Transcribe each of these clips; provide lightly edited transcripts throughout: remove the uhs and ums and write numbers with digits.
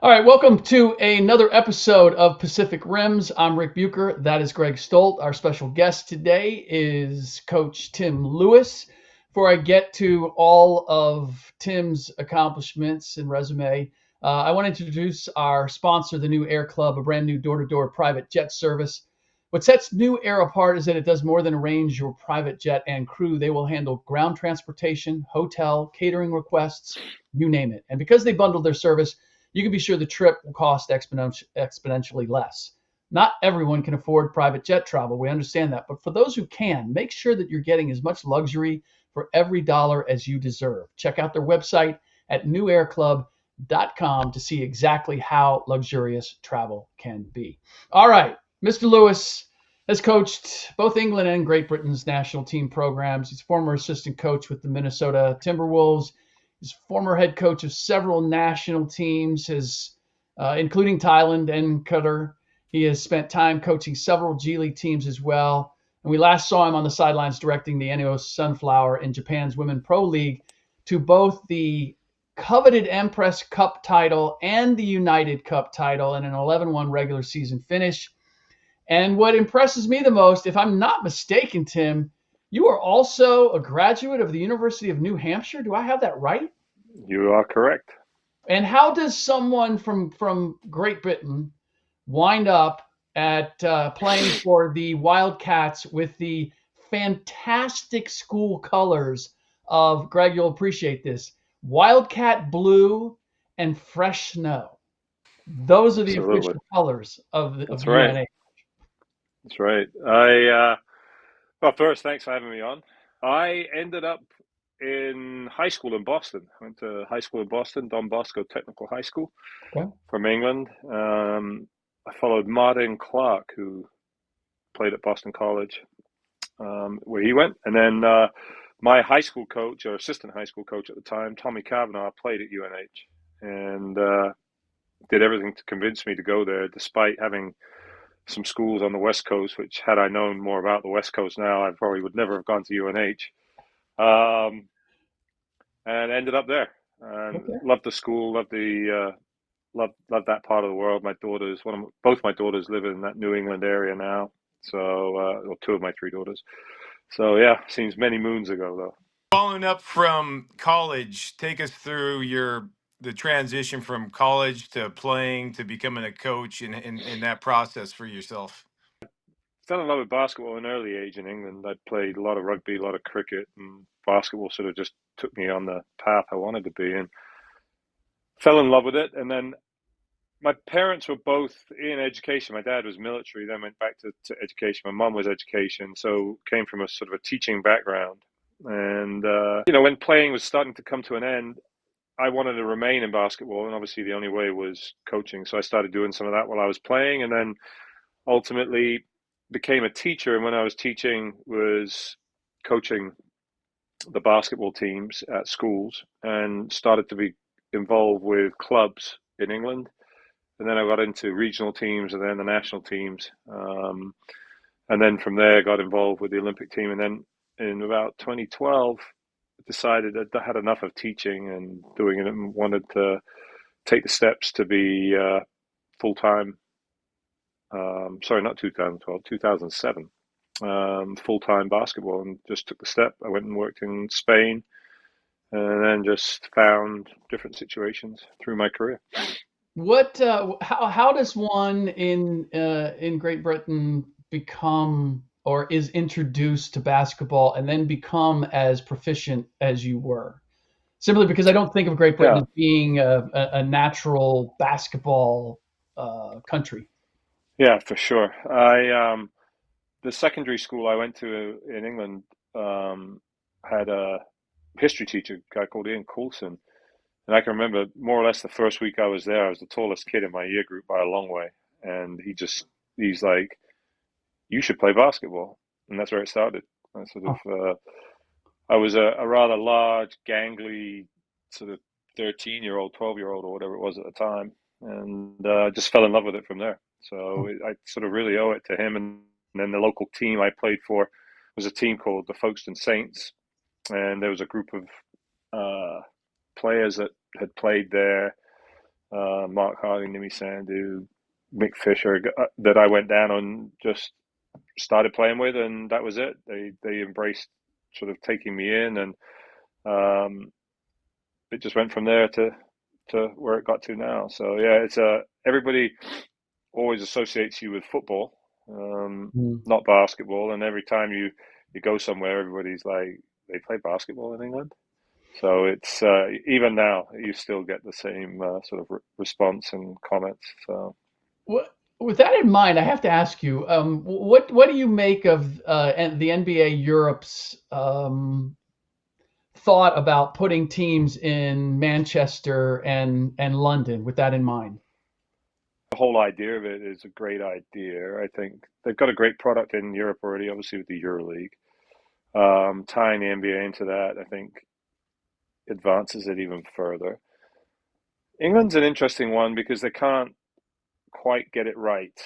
All right, welcome to another episode of Pacific Rims. I'm Rick Bucher. That is Greg Stolt. Our special guest today is Coach Tim Lewis. Before I get to all of Tim's accomplishments and resume, I want to introduce our sponsor, the New Air Club, a brand new door-to-door private jet service. What sets New Air apart is that it does more than arrange your private jet and crew. They will handle ground transportation, hotel, catering requests, you name it. And because they bundle their service, you can be sure the trip will cost exponentially less. Not everyone can afford private jet travel. We understand that. But for those who can, make sure that you're getting as much luxury for every dollar as you deserve. Check out their website at newairclub.com to see exactly how luxurious travel can be. All right, Mr. Lewis has coached both England and Great Britain's national team programs. He's former assistant coach with the Minnesota Timberwolves. He's former head coach of several national teams, including Thailand and Qatar. He has spent time coaching several G League teams as well. And we last saw him on the sidelines directing the NEOS Sunflower in Japan's Women Pro League to both the coveted Empress Cup title and the United Cup title in an 11-1 regular season finish. And what impresses me the most, if I'm not mistaken, Tim, you are also a graduate of the University of New Hampshire. Do I have that right? You are correct. And how does someone from Great Britain wind up at playing for the Wildcats with the fantastic school colors of, Greg, you'll appreciate this, Wildcat blue and fresh snow. Those are the Absolutely. official colors of That's right. UNA. That's right. Well, first, thanks for having me on. I ended up in high school in Boston. I went to high school in Boston, Don Bosco Technical High School Okay. from England. I followed Martin Clark, who played at Boston College, where he went. And then my high school coach, or assistant high school coach at the time, Tommy Cavanaugh, played at UNH and did everything to convince me to go there, despite having some schools on the West Coast, which had I known more about the West Coast now, I probably would never have gone to UNH. And ended up there. And Okay. loved the school, loved that part of the world. Both my daughters live in that New England area now. So, well, two of my three daughters. So yeah, seems many moons ago though. Following up from college, take us through the transition from college to playing to becoming a coach in that process for yourself. Fell in love with basketball at an early age in England. I'd played a lot of rugby, a lot of cricket, and basketball sort of just took me on the path I wanted to be, and fell in love with it. And then my parents were both in education. My dad was military, then went back to education. My mom was education, so came from a sort of a teaching background. And when playing was starting to come to an end, I wanted to remain in basketball, and obviously the only way was coaching. So I started doing some of that while I was playing, and then ultimately became a teacher. And when I was teaching, was coaching the basketball teams at schools, and started to be involved with clubs in England. And then I got into regional teams, and then the national teams, and then from there got involved with the Olympic team. And then in about 2012, decided that I had enough of teaching and doing it, and wanted to take the steps to be full time. Sorry, not 2012, 2007, full time basketball, and just took the step. I went and worked in Spain, and then just found different situations through my career. What? How does one in Great Britain become or is introduced to basketball and then become as proficient as you were? Simply because I don't think of Great Britain Yeah, as being a natural basketball country. yeah, for sure. I The secondary school I went to in England had a history teacher, a guy called Ian Coulson. And I can remember more or less the first week I was there, I was the tallest kid in my year group by a long way. And he's like, you should play basketball. And that's where it started. I sort of, Oh, I was a rather large, gangly, sort of 13-year-old, 12-year-old, or whatever it was at the time. And just fell in love with it from there. So oh, I sort of really owe it to him. And then the local team I played for was a team called the Folkestone Saints. And there was a group of players that had played there, Mark Harding, Nimi Sandu, Mick Fisher, that I went down and just started playing with, and that was it. They embraced sort of taking me in, and it just went from there to where it got to now. So yeah, it's everybody always associates you with football, not basketball, and every time you go somewhere, everybody's like, they play basketball in England. So it's even now you still get the same sort of response and comments. So With that in mind, I have to ask you, what do you make of the NBA Europe's thought about putting teams in Manchester and London? With that in mind, the whole idea of it is a great idea. I think they've got a great product in Europe already, obviously with the EuroLeague. Tying the NBA into that, I think, advances it even further. England's an interesting one because they can't quite get it right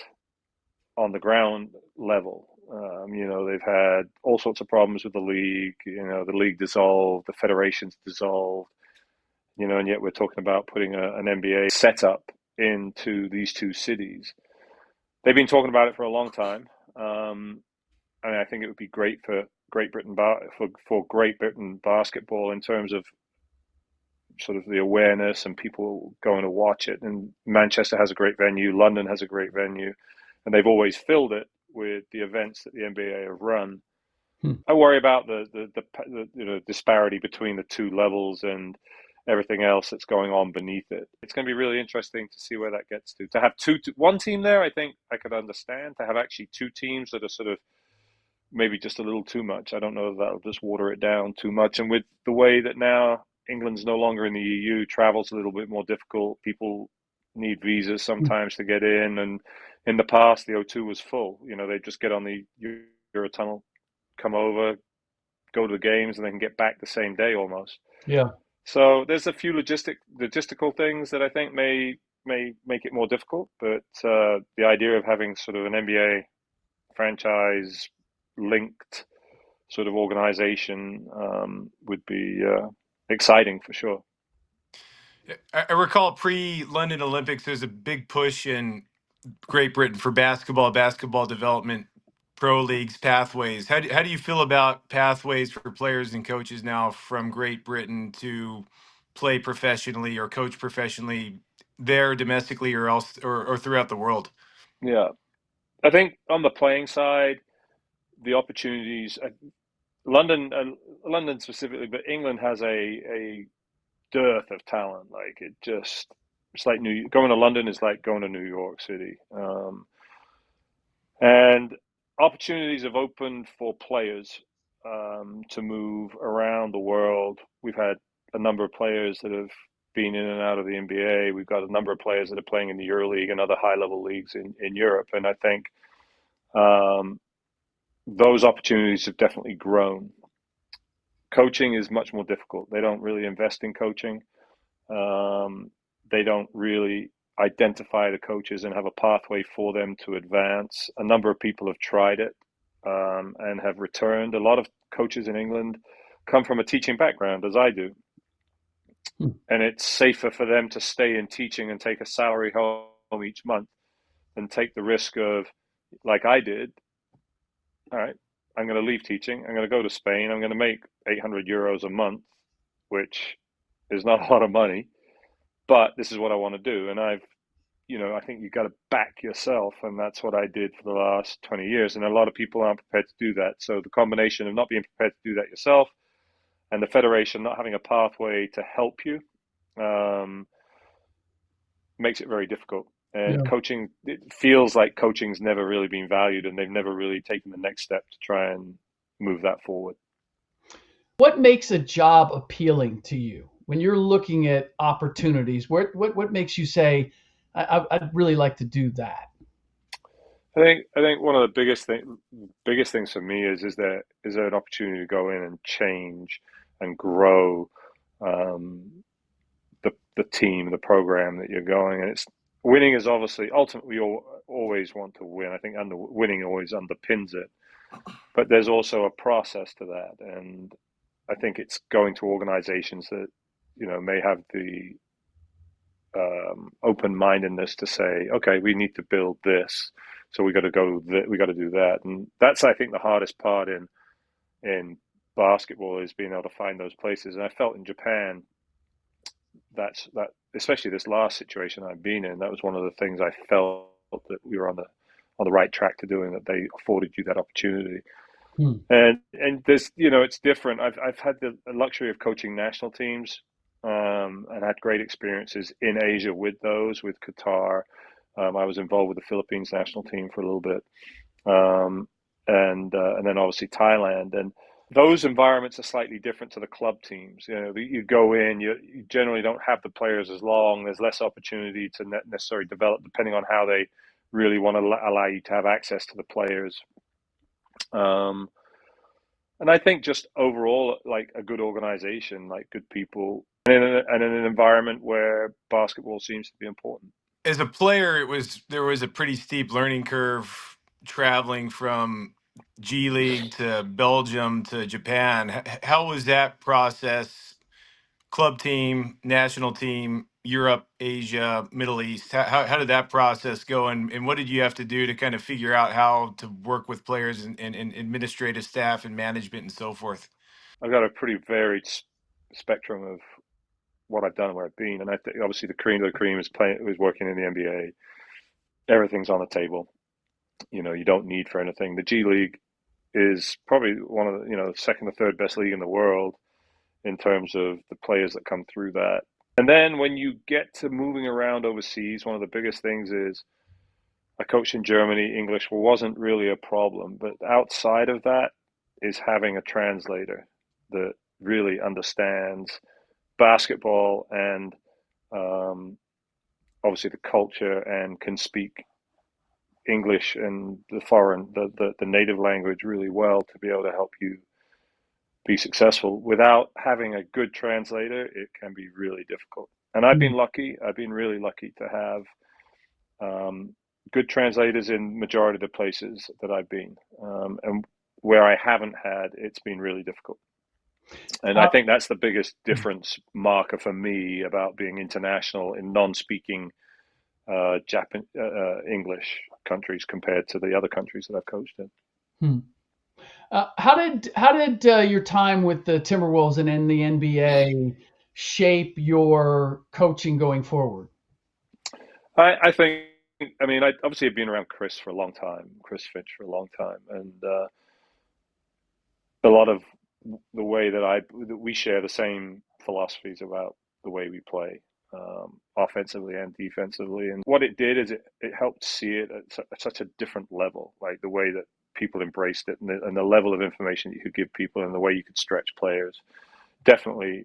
on the ground level. They've had all sorts of problems with the league. The league dissolved, the federation's dissolved. And yet we're talking about putting an NBA setup into these two cities. They've been talking about it for a long time. I think it would be great for Great Britain for Great Britain basketball in terms of sort of the awareness and people going to watch it. And Manchester has a great venue, London has a great venue, and they've always filled it with the events that the NBA have run. I worry about the disparity between the two levels and everything else that's going on beneath it. It's going to be really interesting to see where that gets to. To have one team there, I think I could understand. To have actually two teams that are sort of maybe just a little too much, I don't know if that'll just water it down too much. And with the way that now England's no longer in the EU, travel's a little bit more difficult. People need visas sometimes to get in. And in the past, the O2 was full. They just get on the Eurotunnel, come over, go to the games, and they can get back the same day almost. yeah. So there's a few logistical things that I think may make it more difficult. But the idea of having sort of an NBA franchise linked sort of organization would be exciting for sure. I recall pre-London Olympics, there's a big push in Great Britain for basketball development, pro leagues, pathways. How do you feel about pathways for players and coaches now from Great Britain to play professionally or coach professionally there domestically or else or throughout the world? Yeah, I think on the playing side, the opportunities, London specifically, but England has a dearth of talent. Like it's like going to London is like going to New York City. And opportunities have opened for players to move around the world. We've had a number of players that have been in and out of the NBA. We've got a number of players that are playing in the EuroLeague and other high-level leagues in Europe. And I think those opportunities have definitely grown. Coaching is much more difficult. They don't really invest in coaching. They don't really identify the coaches and have a pathway for them to advance. A number of people have tried it and have returned. A lot of coaches in England come from a teaching background, as I do. And it's safer for them to stay in teaching and take a salary home each month than take the risk of, like I did, all right, I'm going to leave teaching. I'm going to go to Spain. I'm going to make 800 euros a month, which is not a lot of money, but this is what I want to do. And I think you've got to back yourself. And that's what I did for the last 20 years. And a lot of people aren't prepared to do that. So the combination of not being prepared to do that yourself and the federation not having a pathway to help you makes it very difficult. And coaching, it feels like coaching's never really been valued and they've never really taken the next step to try and move that forward. What makes a job appealing to you when you're looking at opportunities? What makes you say, I'd really like to do that? I think one of the biggest things for me is there an opportunity to go in and change and grow the team, the program that you're going. And it's winning is obviously ultimately you always want to win. I think winning always underpins it, but there's also a process to that. And I think it's going to organizations that may have the open-mindedness to say, okay, we need to build this, so we got to do that, and that's, I think, the hardest part in basketball, is being able to find those places. And I felt in Japan that especially this last situation I've been in, that was one of the things I felt that we were on the right track to doing, that they afforded you that opportunity. And there's, it's different. I've had the luxury of coaching national teams, and had great experiences in Asia with Qatar. I was involved with the Philippines national team for a little bit, and then obviously Thailand. And those environments are slightly different to the club teams. You go in, you generally don't have the players as long. There's less opportunity to necessarily develop, depending on how they really want to allow you to have access to the players. And I think just overall, like a good organization, like good people, and in an environment where basketball seems to be important. As a player, there was a pretty steep learning curve traveling from G League to Belgium to Japan. How was that process? Club team, national team, Europe, Asia, Middle East. How did that process go, and what did you have to do to kind of figure out how to work with players and administrative staff and management and so forth? I've got a pretty varied spectrum of what I've done and where I've been, and I think obviously the cream of the cream is working in the NBA. Everything's on the table. You don't need for anything. The G League is probably one of the second or third best league in the world in terms of the players that come through that. And then when you get to moving around overseas, one of the biggest things is, I coached in Germany. English wasn't really a problem, but outside of that is having a translator that really understands basketball and obviously the culture, and can speak English and the native language really well, to be able to help you be successful. Without having a good translator, it can be really difficult. And I've been lucky. I've been really lucky to have good translators in majority of the places that I've been. And where I haven't had, it's been really difficult. And I think that's the biggest difference marker for me about being international in non-speaking English countries compared to the other countries that I've coached in. How did your time with the Timberwolves and in the NBA shape your coaching going forward? I think, I obviously have been around Chris for a long time, Chris Finch for a long time, and a lot of the way that we share the same philosophies about the way we play, offensively and defensively. And what it did is it helped see it at such a different level, like the way that people embraced it, and the level of information that you could give people, and the way you could stretch players. Definitely,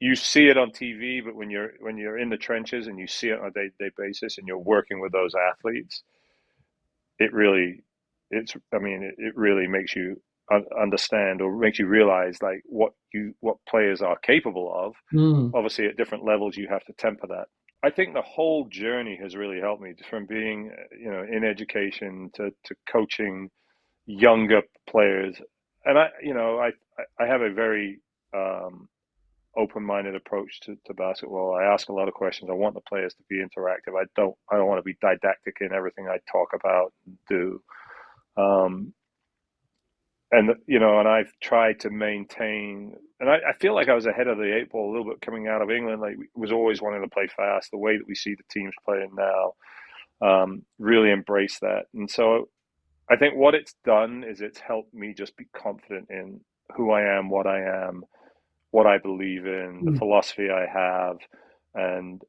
you see it on TV, but when you're in the trenches and you see it on a day-to-day basis, and you're working with those athletes, it really makes you understand, or makes you realize, like, what players are capable of. Obviously, at different levels, you have to temper that. I think the whole journey has really helped me, from being, in education to coaching younger players. And I have a very open-minded approach to basketball. I ask a lot of questions. I want the players to be interactive. I don't want to be didactic in everything I talk about and do. And I've tried to maintain, and I feel like I was ahead of the eight ball a little bit coming out of England. Like, we was always wanting to play fast. The way that we see the teams playing now, really embrace that. And so I think what it's done is it's helped me just be confident in who I am, what I believe in, the philosophy I have. And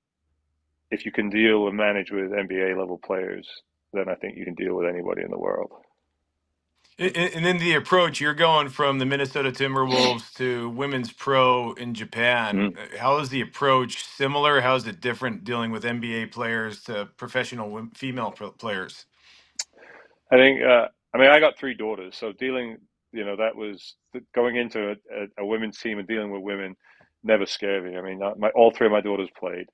if you can deal and manage with NBA level players, then I think you can deal with anybody in the world. And then the approach, you're going from the Minnesota Timberwolves to women's pro in Japan. How is the approach similar? How is it different dealing with NBA players to professional female players? I think, I got three daughters, so dealing, that was going into a women's team and dealing with women never scared me. All three of my daughters played.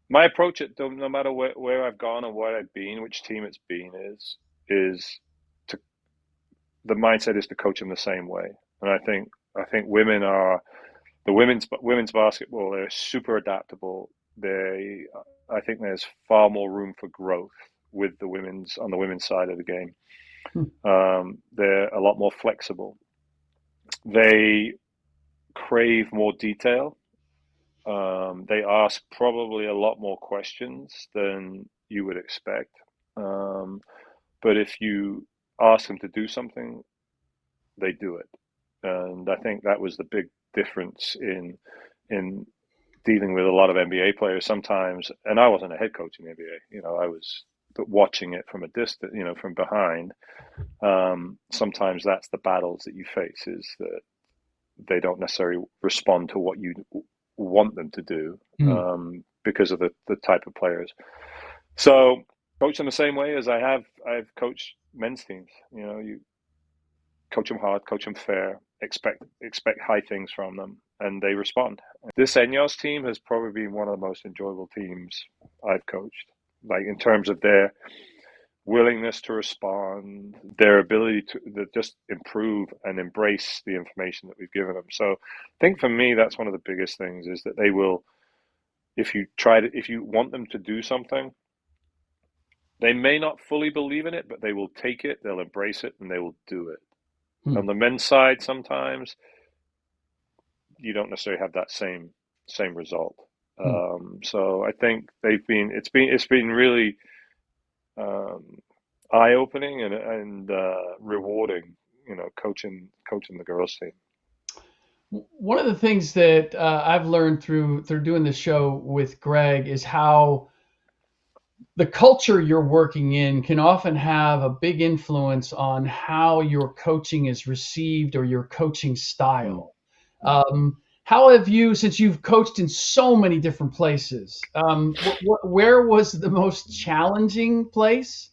My approach, no matter where I've gone or where I've been, which team it's been, the mindset is to coach them the same way. And I think women are The women's basketball, they're super adaptable. I think there's far more room for growth with the women's on the women's side of the game. Hmm. They're a lot more flexible. They crave more detail. They ask probably a lot more questions than you would expect. But if you ask them to do something, they do it. And I think that was the big difference in dealing with a lot of NBA players sometimes. And I wasn't a head coach in the NBA. I was watching it from a distance, from behind. Sometimes that's the battles that you face, is that they don't necessarily respond to what you want them to do, because of the type of players. So coach them the same way as I've coached men's teams. You coach them hard, coach them fair, expect high things from them, and they respond. This Enyos team has probably been one of the most enjoyable teams I've coached, like in terms of their willingness to respond, their ability to just improve and embrace the information that we've given them. So I think for me, that's one of the biggest things, is that they will, if you want them to do something, they may not fully believe in it, but they will take it, they'll embrace it, and they will do it. On the men's side, sometimes you don't necessarily have that same result. So I think it's been really eye-opening and rewarding, coaching the girls team. One of the things that I've learned through doing this show with Greg is how the culture you're working in can often have a big influence on how your coaching is received or your coaching style. How have you, since you've coached in so many different places, where was the most challenging place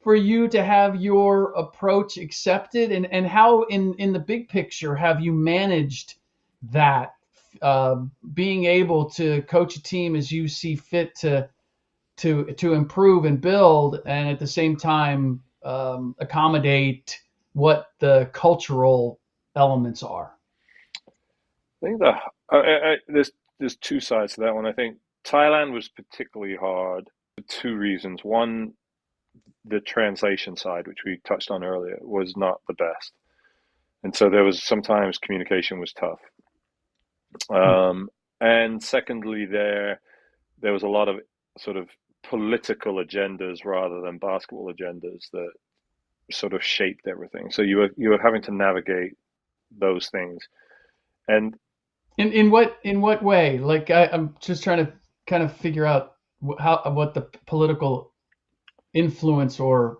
for you to have your approach accepted, and how in the big picture have you managed that, being able to coach a team as you see fit to improve and build, and at the same time accommodate what the cultural elements are? I think there's two sides to that one. I think Thailand was particularly hard for two reasons. One, the translation side, which we touched on earlier, was not the best, and so there was sometimes communication was tough. And secondly, there was a lot of sort of political agendas rather than basketball agendas that sort of shaped everything. So you were having to navigate those things. And in what way? Like I'm just trying to kind of figure out what the political influence or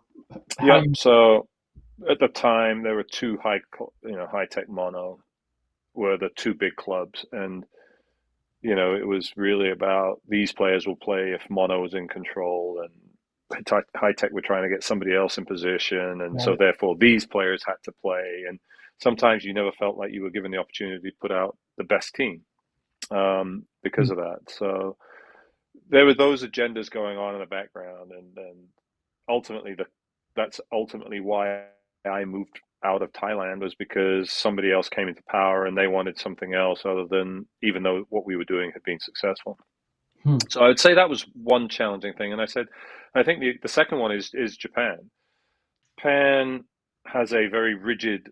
how yeah. So at the time, there were two high tech mono were the two big clubs, and it was really about these players will play if mono was in control, and high tech were trying to get somebody else in position, and so therefore these players had to play. And sometimes you never felt like you were given the opportunity to put out the best team because of that. So there were those agendas going on in the background, and then ultimately that's ultimately why I moved out of Thailand, was because somebody else came into power and they wanted something else other than, even though what we were doing had been successful. So I would say that was one challenging thing. And I think the second one is Japan. Japan has a very rigid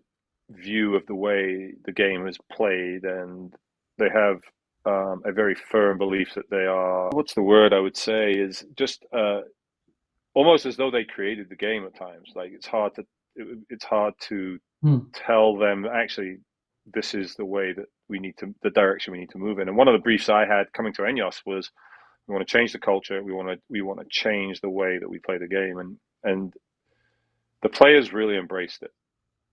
view of the way the game is played, and they have a very firm belief that they are, what's the word I would say, is just almost as though they created the game at times. Like it's hard to tell them, actually, this is the way that the direction we need to move in. And one of the briefs I had coming to Enyos was, we want to change the culture. We want to change the way that we play the game. And the players really embraced it.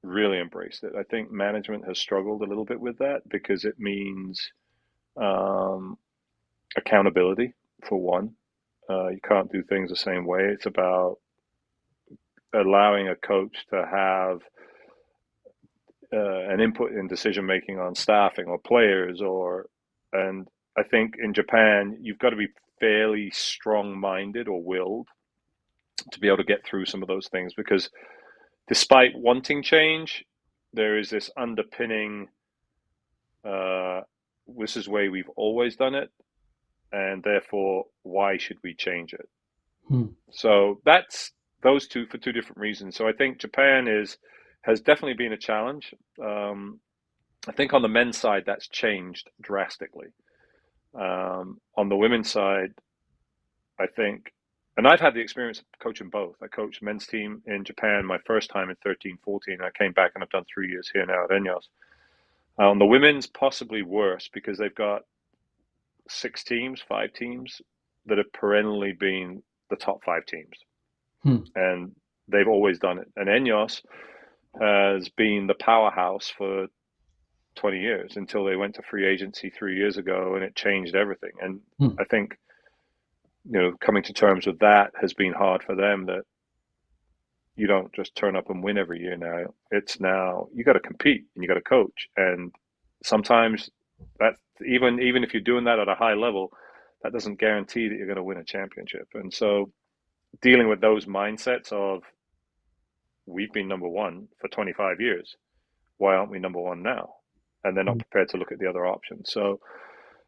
Really embraced it. I think management has struggled a little bit with that, because it means accountability, for one. You can't do things the same way. It's about allowing a coach to have an input in decision making on staffing or players, and I think in Japan you've got to be fairly strong-minded or willed to be able to get through some of those things, because despite wanting change, there is this underpinning this is the way we've always done it, and therefore, why should we change it? So that's those two for two different reasons. So I think Japan has definitely been a challenge. I think on the men's side, that's changed drastically. On the women's side, I think, and I've had the experience of coaching both. I coached men's team in Japan my first time in 13-14. I came back and I've done 3 years here now at ENEOS. On the women's, possibly worse because they've got 5 teams that have perennially been the top 5 teams. And they've always done it. And ENEOS has been the powerhouse for 20 years until they went to free agency 3 years ago, and it changed everything. And I think, coming to terms with that has been hard for them, that you don't just turn up and win every year now. It's now you got to compete and you got to coach. And sometimes that even if you're doing that at a high level, that doesn't guarantee that you're going to win a championship. And so dealing with those mindsets of, we've been number one for 25 years. Why aren't we number one now? And they're not prepared to look at the other options. So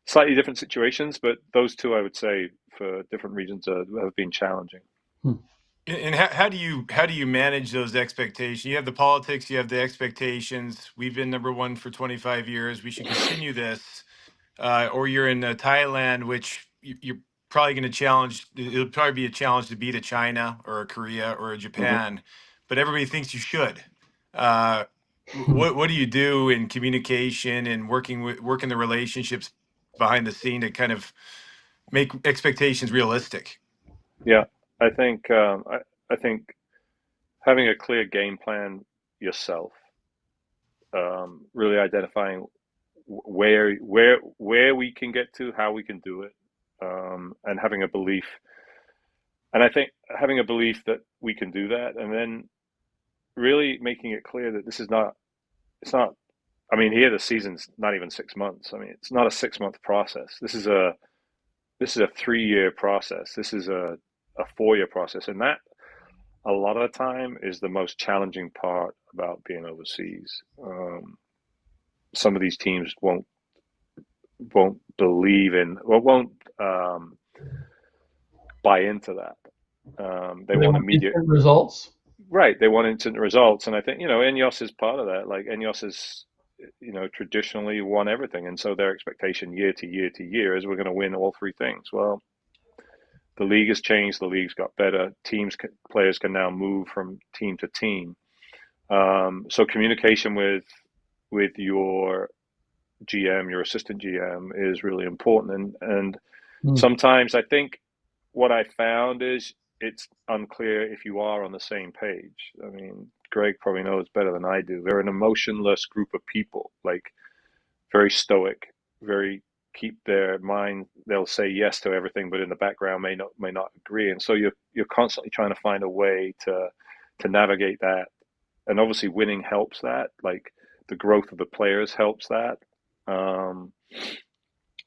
slightly different situations, but those two, I would say, for different reasons, have been challenging. And how do you manage those expectations? You have the politics, you have the expectations. We've been number one for 25 years. We should continue this. Or you're in Thailand, which you're probably going to challenge. It'll probably be a challenge to beat a China or a Korea or a Japan, but everybody thinks you should. What do you do in communication and working the relationships behind the scene to kind of make expectations realistic? Yeah, I think I think having a clear game plan yourself, really identifying where we can get to, how we can do it, and having a belief. And I think having a belief that we can do that, and then really making it clear that it's not. I mean, here the season's not even 6 months. I mean, it's not a 6-month process. This is a 3-year process. This is a 4-year process, and that a lot of the time is the most challenging part about being overseas. Some of these teams won't believe in, or won't buy into that. They want immediate results. Right. They want instant results. And I think, ENEOS is part of that. Like ENEOS is, traditionally won everything. And so their expectation year to year to year is we're going to win all 3 things. Well, the league has changed. The league's got better. Players can now move from team to team. So communication with your GM, your assistant GM, is really important. And sometimes I think what I found is it's unclear if you are on the same page. I mean, Greg probably knows better than I do. They're an emotionless group of people, like very stoic, very keep their mind. They'll say yes to everything, but in the background may not agree. And so you're constantly trying to find a way to navigate that. And obviously, winning helps that. Like the growth of the players helps that.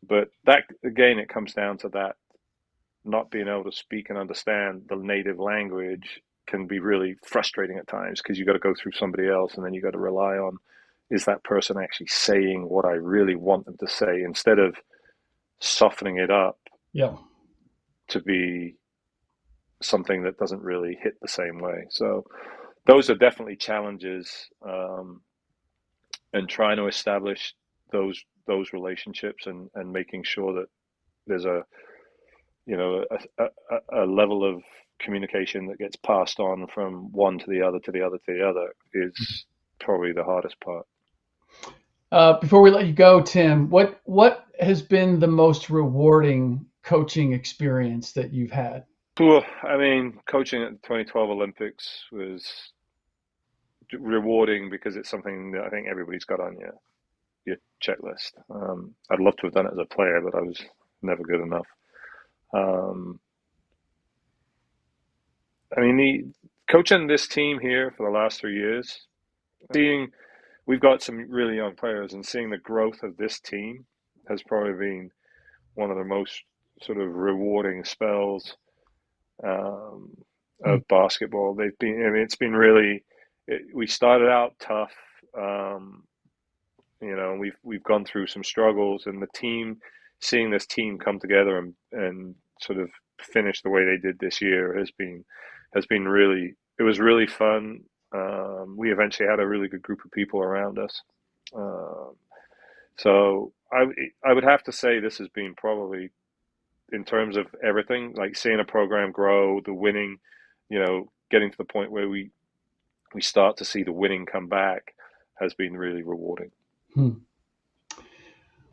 But that again, it comes down to that. Not being able to speak and understand the native language can be really frustrating at times, because you got to go through somebody else, and then you got to rely on, is that person actually saying what I really want them to say, instead of softening it up to be something that doesn't really hit the same way. So those are definitely challenges, and trying to establish those relationships, and making sure that there's a level of communication that gets passed on from one to the other to the other to the other is probably the hardest part. Before we let you go, Tim, what has been the most rewarding coaching experience that you've had? Well, I mean, coaching at the 2012 Olympics was rewarding because it's something that I think everybody's got on your checklist. I'd love to have done it as a player, but I was never good enough. I mean, coaching this team here for the last 3 years, we've got some really young players, and seeing the growth of this team has probably been one of the most sort of rewarding spells of basketball. It's been really, we started out tough, and we've gone through some struggles, and the team, seeing this team come together and sort of finish the way they did this year has been really, it was really fun. We eventually had a really good group of people around us. Um, so I would have to say this has been probably, in terms of everything, like seeing a program grow, the winning, getting to the point where we start to see the winning come back, has been really rewarding.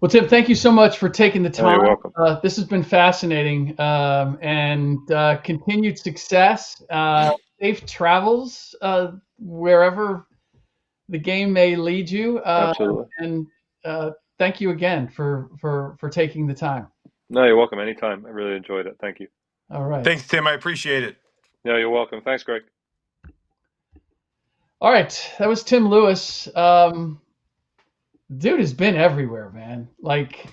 Well, Tim, thank you so much for taking the Oh, time. you're welcome. This has been fascinating, and continued success. Safe travels wherever the game may lead you. Absolutely. And thank you again for taking the time. No, you're welcome. Anytime. I really enjoyed it. Thank you. All right. Thanks, Tim. I appreciate it. No, you're welcome. Thanks, Greg. All right. That was Tim Lewis. Dude has been everywhere, man. Like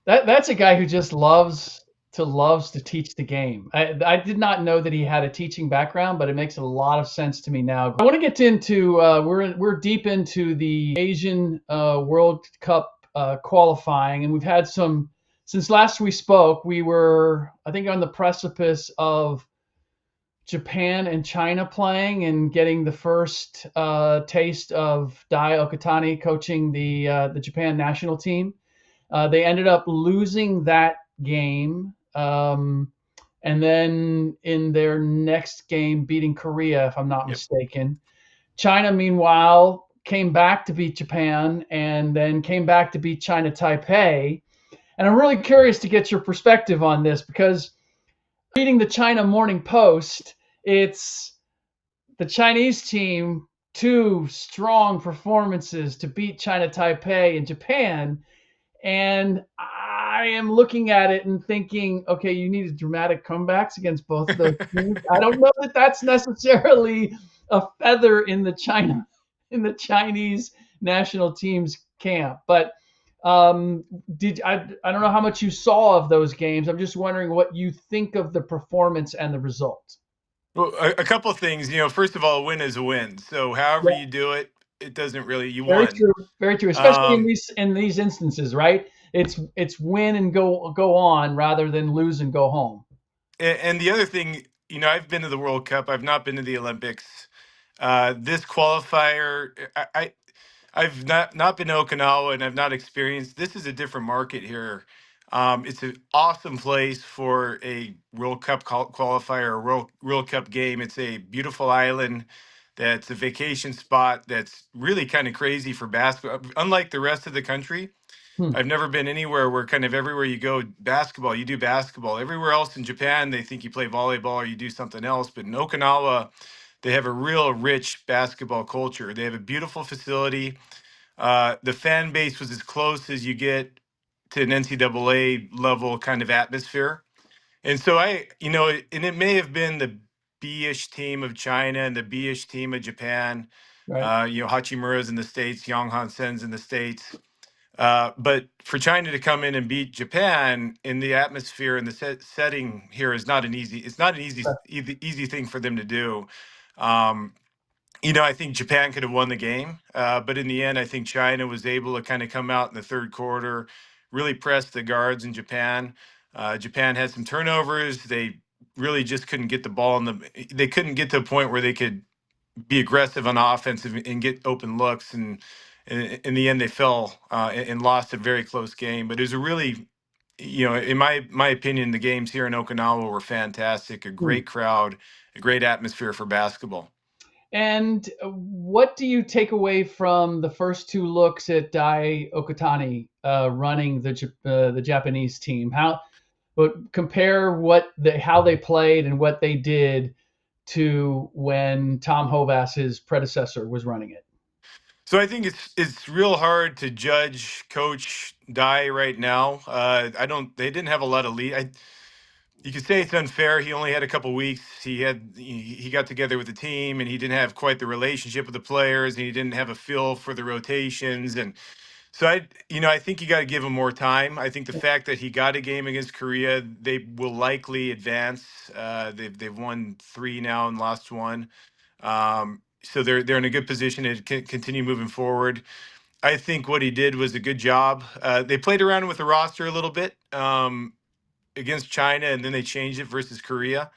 that's a guy who just loves to teach the game. I did not know that he had a teaching background, but it makes a lot of sense to me now. I want to get into we're deep into the Asian World Cup qualifying, and we've had some since last we spoke. We were, I think, on the precipice of Japan and China playing and getting the first taste of Dai Okutani coaching the Japan national team. They ended up losing that game, and then in their next game, beating Korea, if I'm not mistaken. China, meanwhile, came back to beat Japan and then came back to beat China Taipei. And I'm really curious to get your perspective on this because reading the China Morning Post, it's the Chinese team, 2 strong performances to beat China Taipei and Japan. And I am looking at it and thinking, okay, you needed dramatic comebacks against both of those teams. I don't know that that's necessarily a feather in the Chinese national team's camp. But I don't know how much you saw of those games. I'm just wondering what you think of the performance and the result. Well, a couple of things. First of all, a win is a win. So however Yeah, you do it, it doesn't really, you very won. true. Very true. Especially Um, in these instances, right? It's win and go on rather than lose and go home. and the other thing, I've been to the World Cup. I've not been to the Olympics. This qualifier, I've not been to Okinawa and I've not experienced. This is a different market here. It's an awesome place for a World Cup qualifier, a World Cup game. It's a beautiful island that's a vacation spot that's really kind of crazy for basketball. Unlike the rest of the country, Hmm. I've never been anywhere where kind of everywhere you go, basketball, you do basketball. Everywhere else in Japan, they think you play volleyball or you do something else. But in Okinawa, they have a real rich basketball culture. They have a beautiful facility. The fan base was as close as you get to an NCAA level kind of atmosphere. And so and it may have been the B-ish team of China and the B-ish team of Japan. Right. Hachimura's in the States, Yang Hansen's in the States. But for China to come in and beat Japan in the atmosphere and the setting here is not an easy. It's not an easy thing for them to do. Um, I think Japan could have won the game, but in the end, I think China was able to kind of come out in the third quarter, really press the guards in Japan. Japan had some turnovers. They really just couldn't get the ball in the. They couldn't get to a point where they could be aggressive on offense and get open looks. And in the end, they fell and lost a very close game. But it was a really, in my opinion, the games here in Okinawa were fantastic. A Hmm. great crowd, a great atmosphere for basketball. And what do you take away from the first 2 looks at Dai Okutani running the Japanese team? Compare how they played and what they did to when Tom Hovass, his predecessor, was running it. So I think it's real hard to judge Coach Dai right now. I don't. They didn't have a lot of lead. You could say it's unfair. He only had a couple weeks. He got together with the team, and he didn't have quite the relationship with the players, and he didn't have a feel for the rotations. And so I think you got to give him more time. I think the fact that he got a game against Korea, they will likely advance. They've won 3 now and lost 1. So they're in a good position to continue moving forward. I think what he did was a good job. They played around with the roster a little bit against China, and then they changed it versus Korea.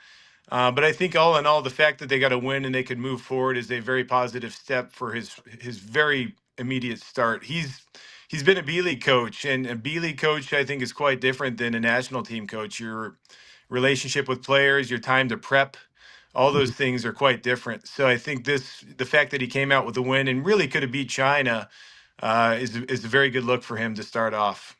But I think all in all, the fact that they got a win and they could move forward is a very positive step for his very immediate start. He's been a B League coach, and a B League coach I think is quite different than a national team coach. Your relationship with players, your time to prep, all those things are quite different. So I think the fact that he came out with a win and really could have beat China is a very good look for him to start off.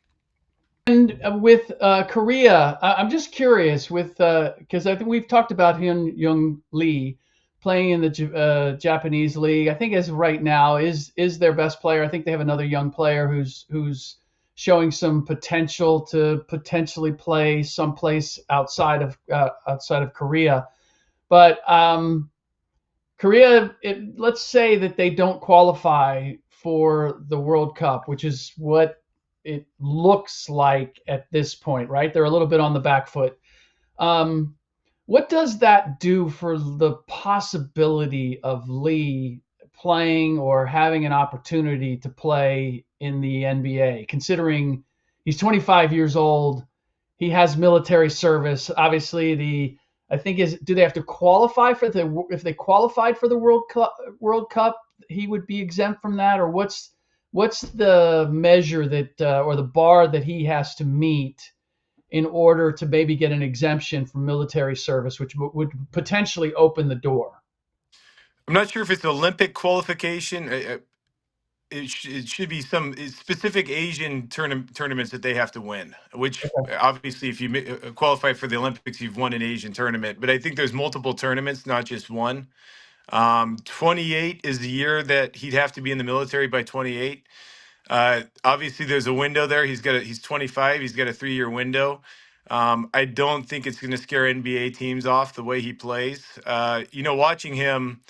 And with Korea, I'm just curious with because I think we've talked about Hyun Young Lee playing in the Japanese league. I think as of right now is their best player. I think they have another young player who's showing some potential to potentially play someplace outside of Korea. But Korea, let's say that they don't qualify for the World Cup, which is what it looks like at this point, right? They're a little bit on the back foot. Um, what does that do for the possibility of Lee playing or having an opportunity to play in the NBA, considering he's 25 years old, he has military service. Obviously, I think do they have to qualify for if they qualified for the World Cup, he would be exempt from that, or what's the measure that or the bar that he has to meet in order to maybe get an exemption from military service, which would potentially open the door? I'm not sure if it's Olympic qualification. It should be some specific Asian tournaments that they have to win, which Okay. obviously, if you qualify for the Olympics, you've won an Asian tournament. But I think there's multiple tournaments, not just one. 28 is the year that he'd have to be in the military by 28. Obviously, there's a window there. He's 25. He's got a 3-year window. I don't think it's going to scare NBA teams off the way he plays. Watching him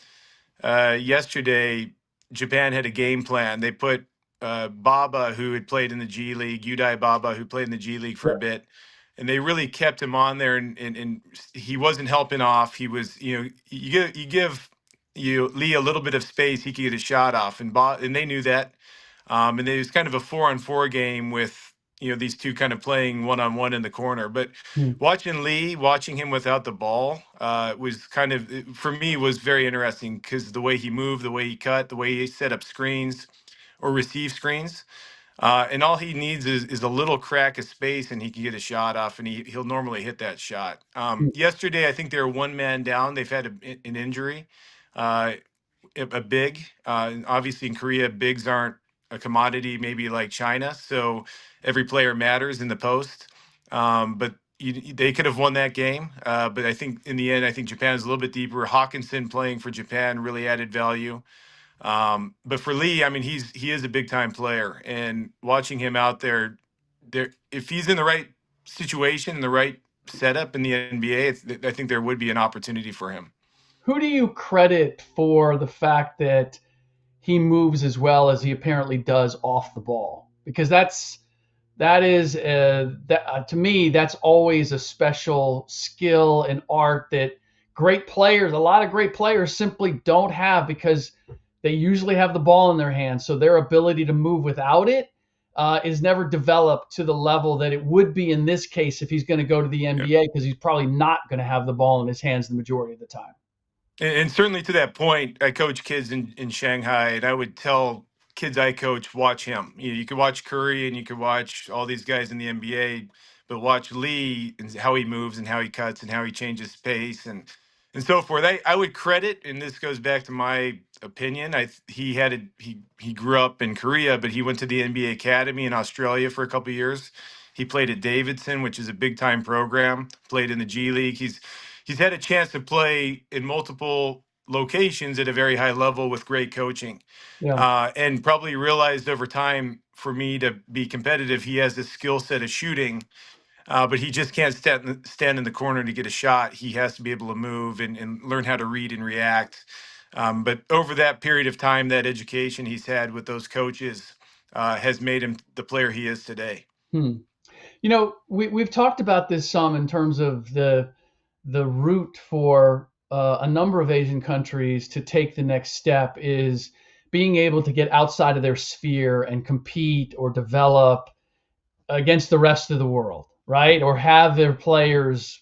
yesterday, Japan had a game plan. They put Baba, who had played in the G League, Udai Baba, who played in the G League for a bit, and they really kept him on there. And he wasn't helping off. He was, you give Lee a little bit of space, he could get a shot off, and they knew that. And it was kind of a 4-on-4 game with these two kind of playing 1-on-1 in the corner. But Hmm. watching him without the ball was kind of, for me, was very interesting because the way he moved, the way he cut, the way he set up screens or receive screens. And all he needs is a little crack of space, and he can get a shot off, and he'll normally hit that shot. Yesterday, I think they were one man down. They've had an injury, a big. Obviously, in Korea, bigs aren't a commodity, maybe like China. So every player matters in the post. But they could have won that game. But I think in the end, I think Japan is a little bit deeper. Hawkinson playing for Japan really added value. But for Lee, I mean, he is a big time player, and watching him out there, if he's in the right situation, the right setup in the NBA, I think there would be an opportunity for him. Who do you credit for the fact that he moves as well as he apparently does off the ball? Because that is to me, that's always a special skill and art that a lot of great players simply don't have, because they usually have the ball in their hands. So their ability to move without it is never developed to the level that it would be in this case if he's going to go to the NBA, because he's probably not going to have the ball in his hands the majority of the time. And certainly to that point, I coach kids in Shanghai, and I would tell kids I coach, watch him. You could watch Curry and you could watch all these guys in the NBA, but watch Lee and how he moves and how he cuts and how he changes pace and so forth. I would credit, and this goes back to my opinion. He grew up in Korea, but he went to the NBA Academy in Australia for a couple of years. He played at Davidson, which is a big time program. Played in the G League. He's had a chance to play in multiple locations at a very high level with great coaching, Yeah. and probably realized over time, for me to be competitive, he has this skill set of shooting, but he just can't stand in the corner to get a shot. He has to be able to move and learn how to read and react. But over that period of time, that education he's had with those coaches has made him the player he is today. We've talked about this some in terms of the route for a number of Asian countries to take the next step is being able to get outside of their sphere and compete or develop against the rest of the world, right? Or have their players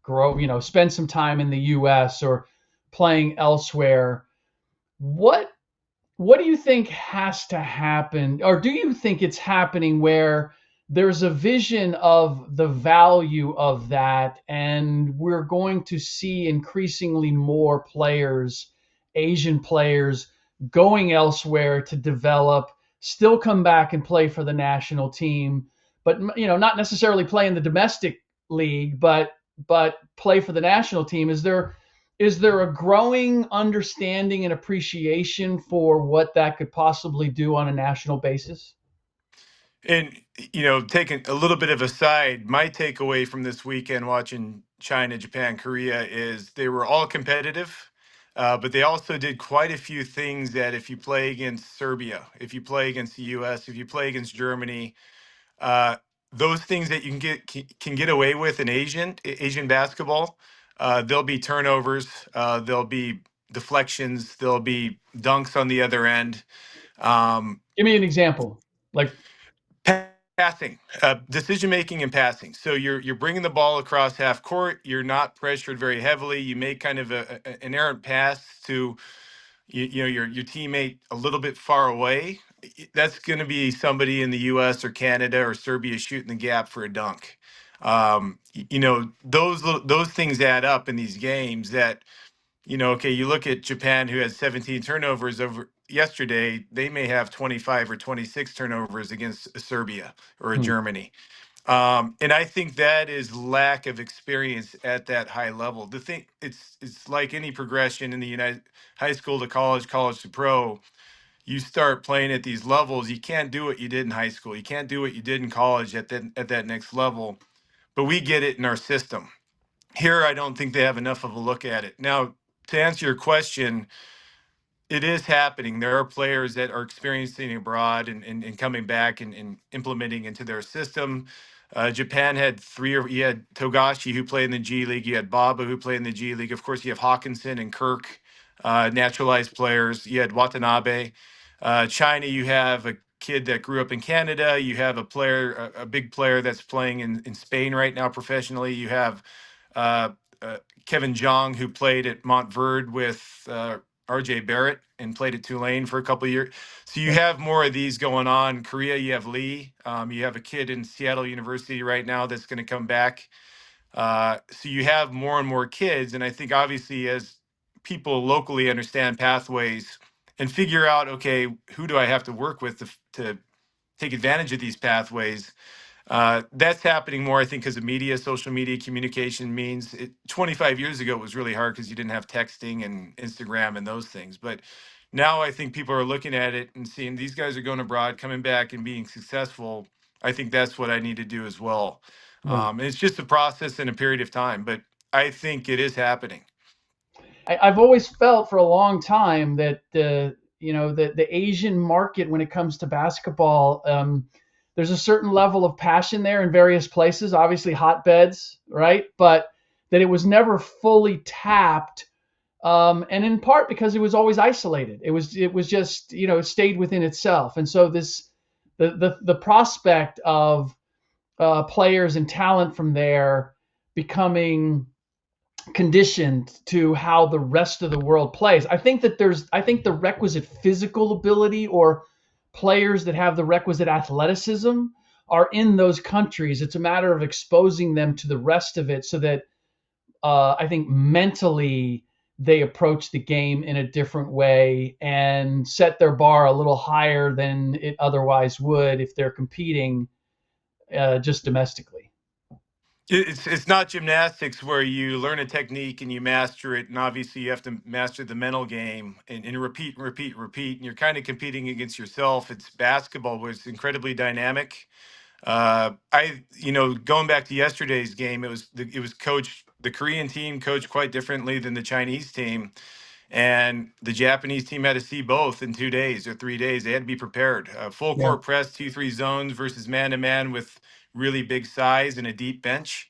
grow, spend some time in the US or playing elsewhere. What what do you think has to happen, or do you think it's happening, where there's a vision of the value of that, and we're going to see increasingly more players, Asian players, going elsewhere to develop, still come back and play for the national team, but not necessarily play in the domestic league, but play for the national team? Is there a growing understanding and appreciation for what that could possibly do on a national basis? And, taking a little bit of a side, my takeaway from this weekend watching China, Japan, Korea is they were all competitive, but they also did quite a few things that if you play against Serbia, if you play against the US, if you play against Germany, uh, those things that you can get away with in Asian basketball, there'll be turnovers, there'll be deflections, there'll be dunks on the other end. Give me an example. Like, Passing, decision making and passing. So you're bringing the ball across half court. You're not pressured very heavily. You make kind of an errant pass to your teammate a little bit far away. That's going to be somebody in the U.S. or Canada or Serbia shooting the gap for a dunk. Those things add up in these games. That okay, you look at Japan, who has 17 turnovers over yesterday. They may have 25 or 26 turnovers against a Serbia or a Germany. And I think that is lack of experience at that high level. The thing, it's like any progression in the United high school to college, college to pro. You start playing at these levels. You can't do what you did in high school. You can't do what you did in college at that next level. But we get it in our system. Here, I don't think they have enough of a look at it. Now, to answer your question, it is happening. There are players that are experiencing abroad and coming back and implementing into their system. Japan had you had Togashi, who played in the G League. You had Baba, who played in the G League. Of course, you have Hawkinson and Kirk, naturalized players. You had Watanabe. China, you have a kid that grew up in Canada. You have a big player that's playing in Spain right now professionally. You have uh, Kevin Jong, who played at Montverde with RJ Barrett and played at Tulane for a couple of years. So you have more of these going on. Korea, you have Lee. You have a kid in Seattle University right now that's going to come back. So you have more and more kids. And I think obviously as people locally understand pathways and figure out, okay, who do I have to work with to take advantage of these pathways? That's happening more, I think, because of media, social media communication means 25 years ago, it was really hard because you didn't have texting and Instagram and those things. But now I think people are looking at it and seeing these guys are going abroad, coming back and being successful. I think that's what I need to do as well. right. And it's just a process and a period of time, but I think it is happening. I've always felt for a long time that the Asian market, when it comes to basketball, there's a certain level of passion there in various places, obviously hotbeds, right? But that it was never fully tapped, and in part because it was always isolated. It was just it stayed within itself, and so the prospect of players and talent from there becoming conditioned to how the rest of the world plays. I think the requisite physical ability, or players that have the requisite athleticism, are in those countries. It's a matter of exposing them to the rest of it, so that I think mentally they approach the game in a different way and set their bar a little higher than it otherwise would if they're competing just domestically. It's not gymnastics where you learn a technique and you master it, and obviously you have to master the mental game and repeat and repeat and repeat, and you're kind of competing against yourself. It's basketball where it's incredibly dynamic. Going back to yesterday's game, it was coached, the Korean team coached quite differently than the Chinese team, and the Japanese team had to see both in 2 days or 3 days. They had to be prepared. Full Yeah. court press, 2-3 zones versus man to man with really big size and a deep bench.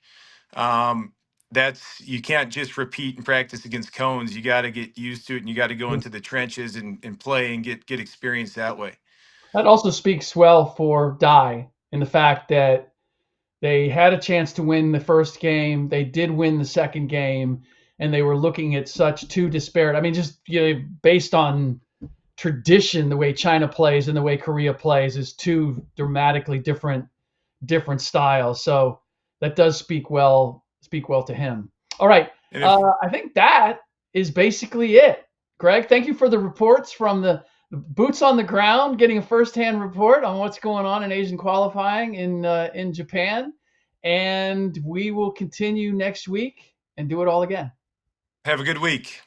Um, you can't just repeat and practice against cones. You got to get used to it, and you got to go into the trenches and play and get experience that way. That also speaks well for Dai in the fact that they had a chance to win the first game. They did win the second game, and they were looking at such two disparate. I mean, just based on tradition, the way China plays and the way Korea plays is two dramatically different styles. So that does speak well to him. All right, I think that is basically it. Greg, thank you for the reports from the boots on the ground, getting a firsthand report on what's going on in Asian qualifying in Japan. And we will continue next week and do it all again. Have a good week.